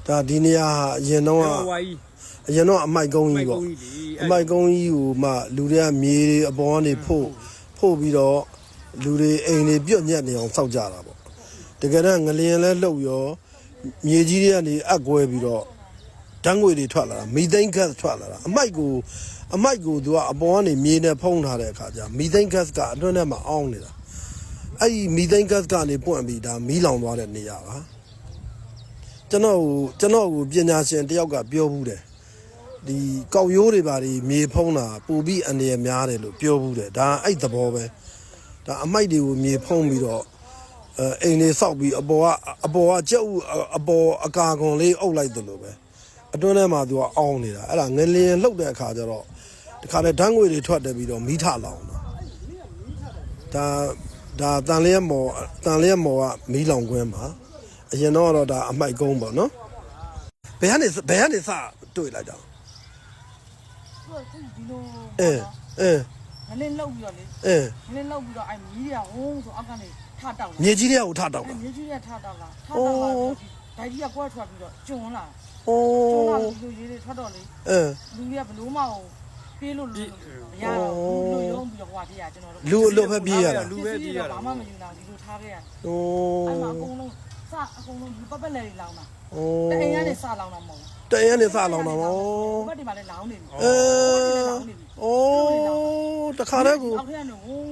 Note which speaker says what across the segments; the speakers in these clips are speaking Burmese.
Speaker 1: ဒါဒီနေရာအရင်တော့အမိုက်ကုန်းကြီးပေါ့အမိုက်ကုန်းကြီးကိုမှလူတွေကမြေအပေါ်ကနေဖို့ပြီးတော့လူတွေအိမ်တွေပြုတ်ညက်နေအောင်စောက်ကြတာပေါ့တကယ်တော့ငလျင်လဲလှုပ်ရောမြေကြီးတွေကနေအကွဲပြီးတော့ဓာတ်ငွေတွေထွက်လာတာမီသိန်းဂတ်စ်ထွက်လာတာအမိုက်ကိုသူကအပေါ်ကနေမြေနဲ့ဖုံးထားတဲ့အခါကျမီသိန်းဂတ်စ်ကအတွင်းထဲမှာအောင်းနေတာအဲ့ဒီမီသိန်းဂတ်စ်ကနေပွင့်ပြီးဒါမီးလောင်သွားတဲ့နေရာပါကျွန်တော်ကိုပညာရှင်တယောက်ကပြောဘူးတယ်ဒီကောက်ရိုးတွေပါဒီမြေဖုံးတာပူပြီးအနေရများတယ်လို့ပြောဘူးတယ်ဒါအဲ့သဘောပဲဒါအမိုက်တွေကိုမြေဖုံးပြီးတော့အိမ်လေးဆောက်ပြီးအပေါ်ကကြက်ဥအပေါ်အကာခွန်လေးအုပ်လိုက်တယ်လို့ပဲအတွင်းထဲမှာသူကအောင်းနေတာအဲ့ဒါငလျင်လှုပ်တဲ့အခါကျတော့ဒီခါလဲဓာတ်ငွေတွေထွက်တယ်ပြီးတော့မီးထလောင်တာဒါတန်လျက်မော်ကမီးလောင်ခွင်းမှာအရင်တော့ဒါအမိုက်ကုန်းပေါ့နော်ဘယ်ကနေစတွေ့လိုက်တာ
Speaker 2: ဒီလိုငလင်းလောက်ပြီးတော့လေငလင်းလောက်ပြီးတော့အဲ့မီးတွေကဝုန်းဆိုအောက်ကနေထတောက်လာ
Speaker 1: မြေကြီးတွေကထတောက်လာ
Speaker 2: မြေကြီးတွေကထတောက်လာဒိုင်ကြီးကကွဲထွက်ပြီးတော့ကျွန်းလာကျွန်းလာလူကြီးတွေထွက်တော့လေလူတွေကဘလို့မအောင်ပြေးလို့မရတော့ဘူးလူရုံးပြီးတော့ဟိုကတည်းကကျွန်တော်တို့
Speaker 1: လူအလွတ်ပဲပြေးရတာ
Speaker 2: လူပဲပြေးရတာဘာမှမယူနိုင်ဒီလိုထားခဲ့ရအဲ့မှာအကုန်လုံးဒီပပက်လေတွေလောင်းတာတအိမ်ကနေစလောင်းတာမဟုတ်
Speaker 1: တအိမ်ကနေစလောင်းတာမဟုတ်
Speaker 2: ဘတ်ဒီမှာလည်းလောင်းနေပြီ
Speaker 1: တခါတည်းကို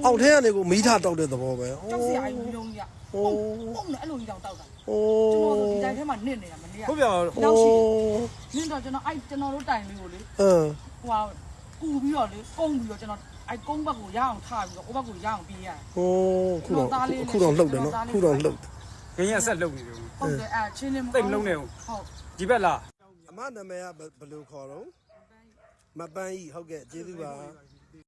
Speaker 1: အောက်ထဲကနေကိုမီးထတောက်တဲ့သဘောပဲ
Speaker 2: တောက်စီအိုင်မီးလုံးကြီးပုံနဲ့အဲ့လိုကြီးတောင်တောက်တာကျွန်တော်တို့ဒီတိုင်းထဲမှာနစ်နေတာမနေ့က
Speaker 3: ဟုတ်ပြော
Speaker 2: တောက်စီနင်းတော့ကျွန်တော်တို့တိုင်လေးကိုလေဟိုဟာကူပြီးတော့လေကုန်းပြီးတော့ကျွန်တော်အဲ့ကုန်းဘက်ကိုရအောင်ထားပြီးတော့ဟိုဘက်ကိုရအောင်ပြေးရတယ်
Speaker 1: ခုတော့လှုပ်တယ်နော်ခုတော့လှုပ်
Speaker 3: ငင်းရဆက်လှုပ်နေတယ်
Speaker 2: ဟုတ်တယ်အဲ့ချင်းလေးမ
Speaker 3: သိမလုံးနေဘူး
Speaker 2: ဟုတ်
Speaker 3: ဒီဘက်လား
Speaker 1: အမနာမည်ကဘယ်လိုခေါ်တော့မပန်းကြီးဟုတ်ကဲ့ကျေးဇူးပါ